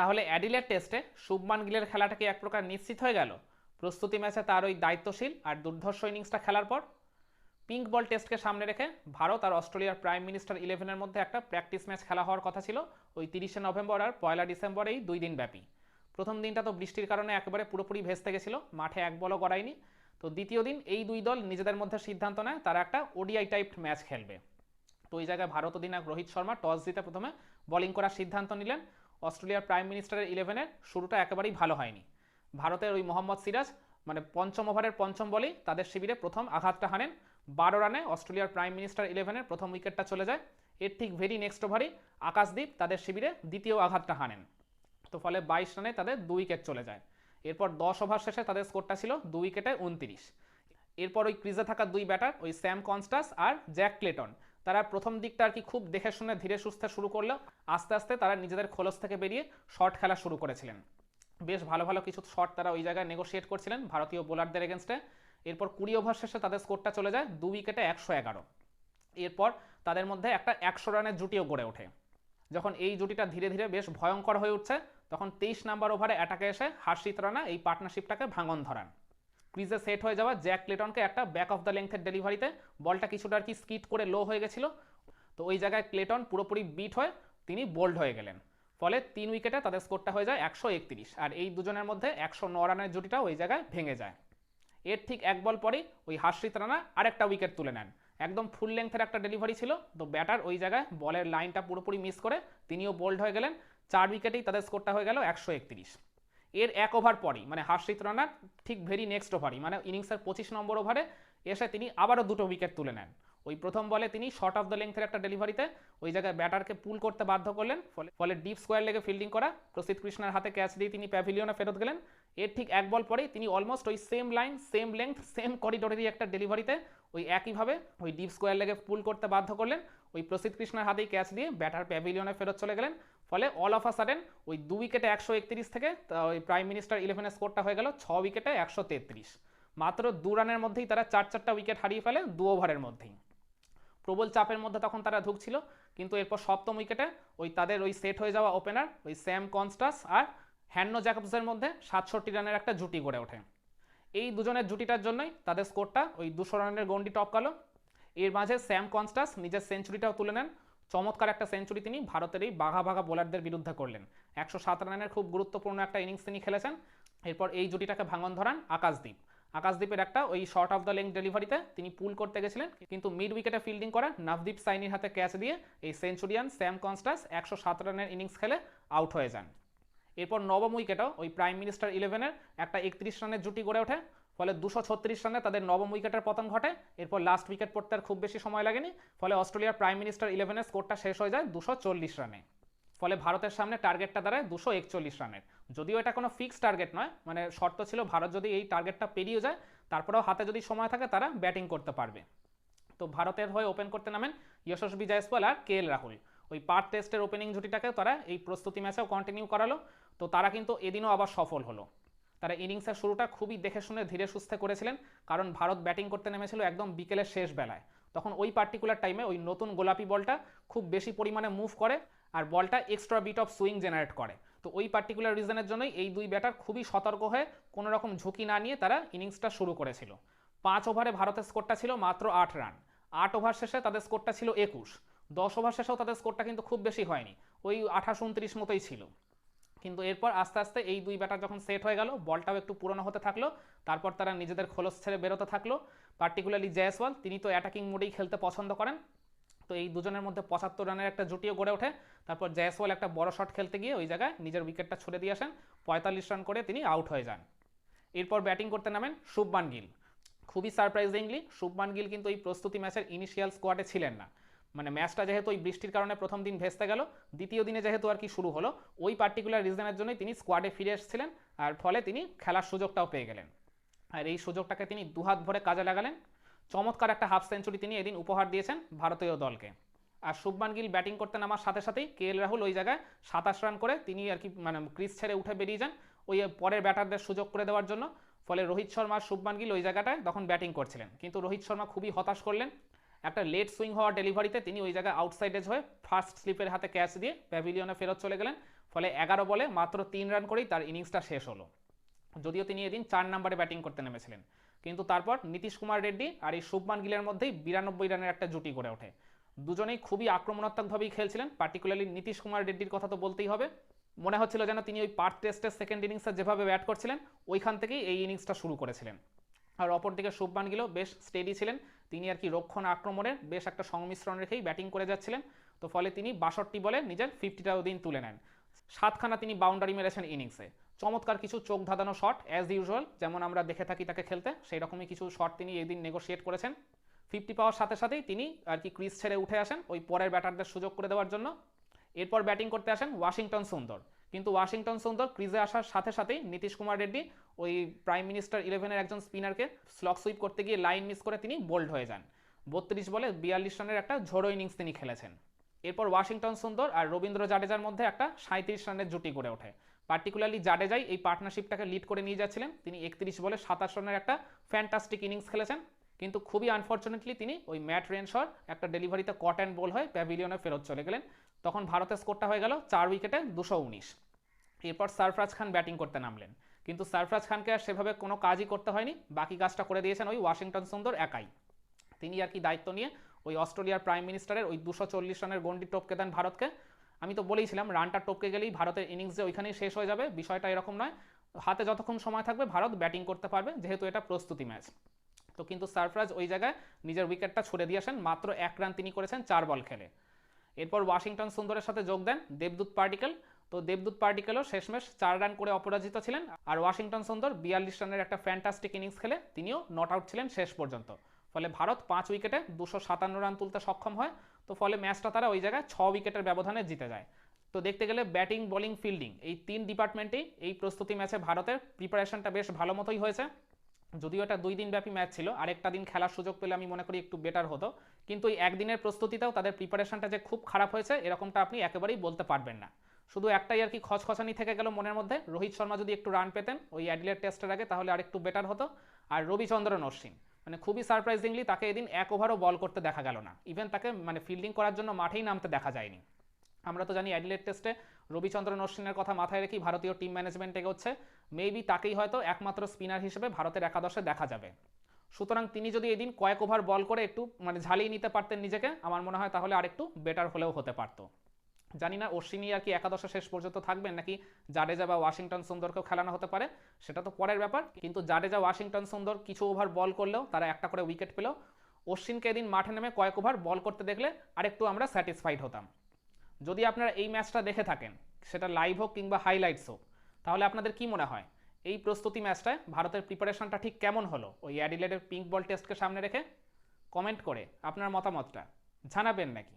তাহলে অ্যাডিলেড টেস্টে শুভমান গিলের খেলাটা কি এক প্রকার নিশ্চিত হয়ে গেল প্রস্তুতি ম্যাচে তার ওই দায়িত্বশীল আর দুর্ধর্ষ ইনিংসটা খেলার পর? পিঙ্ক বল টেস্টকে সামনে রেখে ভারত আর অস্ট্রেলিয়ার প্রাইম মিনিস্টার ইলেভেনের মধ্যে একটা প্র্যাকটিস ম্যাচ খেলা হওয়ার কথা ছিল ওই 30শে নভেম্বর আর 1লা ডিসেম্বর, এই 2 দিন ব্যাপী। প্রথম দিনটা তো বৃষ্টির কারণে একেবারে পুরোপুরি ভেস্তে গেছিল, মাঠে এক বলও গড়ায়নি। তো দ্বিতীয় দিন এই দুই দল নিজেদের মধ্যে সিদ্ধান্ত নেয় তারা একটা ওডিআই টাইপ ম্যাচ খেলবে। তো ওই জায়গায় ভারত অধিনায়ক রোহিত শর্মা টস জিতে প্রথমে বোলিং করার সিদ্ধান্ত নিলেন। অস্ট্রেলিয়ার প্রাইম মিনিস্টারের ইলেভেনের শুরুটা একেবারেই ভালো হয়নি। ভারতের ওই মোহাম্মদ সিরাজ মানে পঞ্চম ওভারের পঞ্চম বলেই তাদের শিবিরে প্রথম আঘাতটা হানেন। 12 রানে অস্ট্রেলিয়ার প্রাইম মিনিস্টার ইলেভেনের প্রথম উইকেটটা চলে যায়। এর ঠিক ভেরি নেক্সট ওভারই আকাশদীপ তাদের শিবিরে দ্বিতীয় আঘাতটা হানেন। তো ফলে 22 রানে তাদের 2 উইকেট চলে যায়। এরপর 10 ওভার শেষে তাদের স্কোরটা ছিল 2 উইকেটে 29। এরপর ওই ক্রিজে থাকা দুই ব্যাটার ওই স্যাম কনস্টাস আর জ্যাক ক্লেটন তারা প্রথম দিকটা আর কি খুব দেখে শুনে ধীরে সুস্থে শুরু করলেও আস্তে আস্তে তারা নিজেদের খোলস থেকে বেরিয়ে শট খেলা শুরু করেছিলেন। বেশ ভালো ভালো কিছু শট তারা ওই জায়গায় নেগোশিয়েট করছিলেন ভারতীয় বোলারদের এগেনস্টে। এরপর 20 ওভার শেষে তাদের স্কোরটা চলে যায় 2 উইকেটে 111। এরপর তাদের মধ্যে একটা 100 রানের জুটিও গড়ে ওঠে। যখন এই জুটিটা ধীরে ধীরে বেশ ভয়ঙ্কর হয়ে উঠছে তখন 23 নম্বর ওভারে অ্যাটাকে এসে হার্ষিত রানা এই পার্টনারশিপটাকে ভাঙন ধরান। ক্রিজে সেট হয়ে যাওয়া জ্যাক ক্লেটনকে একটা ব্যাক অফ দ্য লেন্থের ডেলিভারিতে বলটা কিছুটা আর কি স্কিট করে লো হয়ে গেছিল। তো ওই জায়গায় ক্লেটন পুরোপুরি বিট হয়ে তিনি বোল্ড হয়ে গেলেন। ফলে 3 উইকেটে তাদের স্কোরটা হয়ে যায় 131। আর এই দুজনের মধ্যে 109 রানের জুটিটা ওই জায়গায় ভেঙে যায়। এর ঠিক এক বল পরেই ওই হার্ষিত রানা আরেকটা উইকেট তুলে নেন। একদম ফুল লেন্থের একটা ডেলিভারি ছিল, তো ব্যাটার ওই জায়গায় বলের লাইনটা পুরোপুরি মিস করে তিনিও বোল্ড হয়ে গেলেন। 4 উইকেটেই তাদের স্কোরটা হয়ে গেল 131। এর এক ওভার পরই মানে হার্ষিত রানার ঠিক ভেরি নেক্সট ওভারই মানে ইনিংসের 25 নম্বর ওভারে এসে তিনি আবারও দুটো উইকেট তুলে নেন। ওই প্রথম বলে তিনি শর্ট অফ দ্য লেন্থের একটা ডেলিভারিতে ওই জায়গায় ব্যাটারকে পুল করতে বাধ্য করলেন। ফলে ডিপ স্কোয়ার লেগে ফিল্ডিং করা প্রসিদ্ধ কৃষ্ণার হাতে ক্যাচ দিয়ে তিনি প্যাভিলিয়নে ফেরত গেলেন। এর ঠিক এক বল পরেই তিনি অলমোস্ট ওই same line same length same করিডোরেরই একটা ডেলিভারিতে ওই একইভাবে ওই ডিপ স্কোয়ার লেগে পুল করতে বাধ্য করলেন। ওই প্রসিদ্ধ কৃষ্ণার হাতেই ক্যাচ দিয়ে ব্যাটার প্যাভিলিয়নে ফেরত চলে গেলেন। ফলে অল অফ আ সাডেন ওই 2 উইকেটে 131 থেকে ওই প্রাইম মিনিস্টার ইলেভেনের স্কোরটা হয়ে গেল 6 উইকেটে 133। মাত্র 2 রানের মধ্যেই তারা 4টা উইকেট হারিয়ে ফেলে 2 ওভারের মধ্যেই। প্রবল চাপের মধ্যে তখন তারা ঢুকছিল, কিন্তু এরপর সপ্তম উইকেটে ওই তাদের ওই সেট হয়ে যাওয়া ওপেনার ওই স্যাম কনস্টাস আর হ্যান্নো জ্যাকবসের মধ্যে 67 রানের একটা জুটি গড়ে ওঠে। এই দুজনের জুটিটার জন্যই তাদের স্কোরটা ওই 200 রানের গন্ডি টপকালো। এর মাঝে স্যাম কনস্টাস নিজের সেঞ্চুরিটাও তুলে নেন। চমৎকার একটা সেঞ্চুরি তিনি ভারতের এই বাঘা বাঘা বোলারদের বিরুদ্ধে করলেন। 107 রানের খুব গুরুত্বপূর্ণ একটা ইনিংস তিনি খেলেছেন। এরপর এই জুটিটাকে ভাঙন ধরান আকাশদীপ। আকাশদীপের একটা ওই শর্ট অফ দ্য লেন্থ ডেলিভারিতে তিনি পুল করতে গেছিলেন, কিন্তু মিড উইকেটে ফিল্ডিং করা নভদীপ সাইনির হাতে ক্যাচ দিয়ে এই সেঞ্চুরিয়ান স্যাম কনস্টাস 107 রানের ইনিংস খেলে আউট হয়ে যান। এরপর নবম উইকেটও ওই প্রাইম মিনিস্টার ইলেভেনের একটা 31 রানের জুটি গড়ে ওঠে। ফলে 236 রানে তাদের নবম উইকেটের পতন ঘটে। এরপর লাস্ট উইকেট পড়তে আর খুব বেশি সময় লাগেনি। ফলে অস্ট্রেলিয়ার প্রাইম মিনিস্টার ইলেভেনের স্কোরটা শেষ হয়ে যায় 240 রানে। ফলে ভারতের সামনে টার্গেটটা দাঁড়ায় 241 রানের। যদিও এটা কোনো ফিক্স টার্গেট নয়, মানে শর্ত ছিল ভারত যদি এই টার্গেটটা পেরিয়ে যায় তারপরেও হাতে যদি সময় থাকে তারা ব্যাটিং করতে পারবে। তো ভারতের হয়ে ওপেন করতে নামেন যশস্বী জয়সওয়াল আর কে এল রাহুল। ওই পার্থ টেস্টের ওপেনিং জুটিটাকে তারা এই প্রস্তুতি ম্যাচেও কন্টিনিউ করালো। তো তারা কিন্তু এদিনও আবার সফল হলো। তারা ইনিংসের শুরুটা খুবই দেখে শুনে ধীরে সুস্থে করেছিলেন, কারণ ভারত ব্যাটিং করতে নেমেছিল একদম বিকেলের শেষ বেলায়। তখন ওই পার্টিকুলার টাইমে ওই নতুন গোলাপি বলটা খুব বেশি পরিমাণে মুভ করে আর বলটা extra bit of swing generate করে। তো ওই পার্টিকুলার রিজনের জন্যই এই দুই ব্যাটার খুবই সতর্ক হয়ে কোনো রকম ঝুঁকি না নিয়ে তারা ইনিংসটা শুরু করেছিল। 5 ওভারে ভারতের স্কোরটা ছিল মাত্র 8 রান। 8 ওভার শেষে তাদের স্কোরটা ছিল 21। 10 ওভার শেষেও তাদের স্কোরটা কিন্তু খুব বেশি হয়নি, ওই 28-29 মতোই ছিল। কিন্তু এরপর আস্তে আস্তে এই দুই ব্যাটার যখন সেট হয়ে গেল, বলটাও একটু পুরনো হতে থাকলো, তারপর তারা নিজেদের খোলস ছেড়ে বেরোতে থাকলো। পার্টিকুলারলি জয়সওয়াল তিনি তো অ্যাটাকিং মোডেই খেলতে পছন্দ করেন। তো এই দুজনের মধ্যে 75 রানের একটা জুটিও গড়ে ওঠে। তারপর জয়সওয়াল একটা বড় শট খেলতে গিয়ে ওই জায়গায় নিজের উইকেটটা ছুড়ে দিয়ে আসেন। 45 রান করে তিনি আউট হয়ে যান। এরপর ব্যাটিং করতে নামেন শুভমান গিল। খুবই সারপ্রাইজিংলি শুভমান গিল কিন্তু এই প্রস্তুতি ম্যাচের ইনিশিয়াল স্কোয়াডে ছিলেন না। মানে ম্যাচটা যেহেতু ওই বৃষ্টির কারণে প্রথম দিন ভেস্তে গেল, দ্বিতীয় দিনে যেহেতু আর কি শুরু হলো, ওই পার্টিকুলার রিজনের জন্যই তিনি স্কোয়াডে ফিরে এসেছিলেন। আর ফলে তিনি খেলার সুযোগটাও পেয়ে গেলেন। আর এই সুযোগটাকে তিনি দুহাত ভরে কাজে লাগালেন। চমৎকার একটা হাফ সেঞ্চুরি তিনি এদিন উপহার দিয়েছেন ভারতীয় দলকে। আর শুভমান গিল ব্যাটিং করতে নামার সাথে সাথেই কে এল রাহুল ওই জায়গায় 27 রান করে তিনি আর কি মানে ক্রিজ ছেড়ে উঠে বেরিয়ে যান ওই পরের ব্যাটারদের সুযোগ করে দেওয়ার জন্য। ফলে রোহিত শর্মা আর শুভমান গিল ওই জায়গাটায় তখন ব্যাটিং করছিলেন, কিন্তু রোহিত শর্মা খুবই হতাশ করলেন। একটা লেট সুইং হওয়া ডেলিভারিতে তিনি ওই জায়গায় আউটসাইড এজ হয়ে ফার্স্ট স্লিপের হাতে ক্যাচ দিয়ে প্যাভিলিয়নে ফেরত চলে গেলেন। ফলে 11 বলে মাত্র 3 রান করেই তার ইনিংসটা শেষ হলো। যদিও তিনি এদিন 4 নম্বরে ব্যাটিং করতে নেমেছিলেন, কিন্তু তারপর নীতিশ কুমার রেড্ডি আর এই শুভমান গিলের মধ্যেই 92 রানের একটা জুটি গড়ে ওঠে। দুজনেই খুবই আক্রমণাত্মকভাবেই খেলছিলেন, পার্টিকুলারলি নীতিশ কুমার রেড্ডির কথা তো বলতেই হবে। মনে হচ্ছিল যেন তিনি ওই পার্থ টেস্টের সেকেন্ড ইনিংসে যেভাবে ব্যাট করছিলেন ওইখান থেকেই এই ইনিংসটা শুরু করেছিলেন। আর অপরদিকে শুভমান গিলও বেশ স্টেডি ছিলেন, তিনি আর কি রক্ষণ আক্রমণের বেশ একটা সংমিশ্রণ রেখেই ব্যাটিং করে যাচ্ছিলেন। তো ফলে তিনি 62 বলে নিজের 50টাও দিন তুলে নেন। 7খানা তিনি বাউন্ডারি মেরেছেন ইনিংসে। চমৎকার কিছু চোখ ধাঁধানো শট অ্যাজ ইউজুয়াল, যেমন আমরা দেখে থাকি তাকে খেলতে, সেই রকমই কিছু শট তিনি এই দিন নেগোশিয়েট করেছেন। 50 পাওয়ার সাথে সাথেই তিনি আর কি ক্রিজ ছেড়ে উঠে আসেন ওই পরের ব্যাটারদের সুযোগ করে দেওয়ার জন্য। এরপর ব্যাটিং করতে আসেন ওয়াশিংটন সুন্দর, কিন্তু ওয়াশিংটন সুন্দর ক্রিজে আসার সাথে সাথেই নীতিশ কুমার রেড্ডি ওই প্রাইম মিনিস্টার 11-এর একজন স্পিনারকে স্লগ সুইপ করতে গিয়ে লাইন মিস করে তিনি বোল্ড হয়ে যান। 32 বলে 42 রানের একটা ঝোড়ো ইনিংস তিনি খেলেছেন। এরপর ওয়াশিংটন সুন্দর আর রবীন্দ্র জাডেজার মধ্যে একটা 37 রানের জুটি গড়ে ওঠে। পার্টিকুলারলি জাডেজাই এই পার্টনারশিপটাকে লিড করে নিয়ে যাচ্ছিলেন। তিনি 31 বলে 27 রানের একটা ফ্যান্টাস্টিক ইনিংস খেলেছেন, কিন্তু খুবই আনফর্চুনেটলি তিনি ওই ম্যাট রেনশর একটা ডেলিভারিতে কট অ্যান্ড বল হয়ে প্যাভিলিয়নে ফেরত চলে গেলেন। তখন ভারতের স্কোরটা হয়ে গেল 4 উইকেটে 219। এরপর সরফরাজ খান ব্যাটিং করতে নামলেন, কিন্তু সরফরাজ খানকে আর সেভাবে কোনো কাজই করতে হয়নি, বাকি কাজটা করে দিয়েছেন ওই ওয়াশিংটন সুন্দর একাই। তিনি আর কি দায়িত্ব নিয়ে ওই অস্ট্রেলিয়ার প্রাইম মিনিস্টারের ওই 240 রানের গন্ডি টপকে দেন ভারতকে। আমি তো বলেইছিলাম রানটা টপকে গেলেই ভারতের ইনিংস যে ওইখানেই শেষ হয়ে যাবে, বিষয়টা এরকম নয়। হাতে যতক্ষণ সময় থাকবে ভারত ব্যাটিং করতে পারবে, যেহেতু এটা প্রস্তুতি ম্যাচ। তো কিন্তু সরফরাজ ওই জায়গায় নিজের উইকেটটা ছুড়ে দিয়ে আসেন, মাত্র 1 রান তিনি করেছেন 4 বল খেলে। এরপর ওয়াশিংটন সুন্দরের সাথে যোগ দেন দেবদূত পার্টিকেল। তো দেবদূত পার্টিকেলও শেষমেশ 4 রান করে অপরাজিত ছিলেন, আর ওয়াশিংটন সুন্দর 42 রানের একটা ফ্যান্টাস্টিক ইনিংস খেলে তিনিও নট আউট ছিলেন শেষ পর্যন্ত। ফলে ভারত 5 উইকেটে 257 রান তুলতে সক্ষম হয়। তো ফলে ম্যাচটা তারা ওই জায়গায় 6 উইকেটের ব্যবধানে জিতে যায়। তো দেখতে গেলে ব্যাটিং, বোলিং, ফিল্ডিং এই 3 ডিপার্টমেন্টেই এই প্রস্তুতি ম্যাচে ভারতের প্রিপারেশনটা বেশ ভালো মতোই হয়েছে। যদিও এটা 2 দিন ব্যাপী ম্যাচ ছিল, আরেকটা দিন খেলার সুযোগ পেলে আমি মনে করি একটু বেটার হতো, কিন্তু এই একদিনের প্রস্তুতিতেও তাদের প্রিপারেশনটা যে খুব খারাপ হয়েছে এরকমটা আপনি একেবারেই বলতে পারবেন না। শুধু একটাই আর কি খচখচানি থেকে গেল মনের মধ্যে, রোহিত শর্মা যদি একটু রান পেতেন ওই অ্যাডিলেড টেস্টের আগে তাহলে আরেকটু বেটার হতো। আর রবিচন্দ্রন অশ্বিন মানে খুবই সারপ্রাইজিংলি তাকে এদিন 1 ওভারও বল করতে দেখা গেল না, ইভেন তাকে মানে ফিল্ডিং করার জন্য মাঠেই নামতে দেখা যায়নি। আমরা তো জানি অ্যাডিলেড টেস্টে রবিচন্দ্রন অশ্বিনের কথা মাথায় রেখেই ভারতীয় টিম ম্যানেজমেন্ট এগোচ্ছে, মেবি তাকেই হয়তো একমাত্র স্পিনার হিসেবে ভারতের একাদশে দেখা যাবে। সুতরাং তিনি যদি এদিন কয়েক ওভার বল করে একটু মানে ঝালিয়ে নিতে পারতেন নিজেকে, আমার মনে হয় তাহলে আরেকটু বেটার হলেও হতে পারতো। জানি না অশ্বিনই আর কি একাদশে শেষ পর্যন্ত থাকবেন নাকি জাডেজা বা ওয়াশিংটন সুন্দরকেও খেলানো হতে পারে, সেটা তো পরের ব্যাপার। কিন্তু জাডেজা, ওয়াশিংটন সুন্দর কিছু ওভার বল করলেও তারা একটা করে উইকেট পেলেও অশ্বিনকে এদিন মাঠে নেমে কয়েক ওভার বল করতে দেখলে আরেকটু আমরা স্যাটিসফাইড হতাম। যদি আপনারা এই ম্যাচটা দেখে থাকেন, সেটা লাইভ হোক কিংবা হাইলাইটস হোক, তাহলে আপনাদের কি মনে হয় এই প্রস্তুতি ম্যাচটায় ভারতের প্রিপারেশনটা ঠিক কেমন হলো ওই অ্যাডিলেডের পিঙ্ক বল টেস্টকে সামনে রেখে? কমেন্ট করে আপনার মতামতটা জানাবেন নাকি।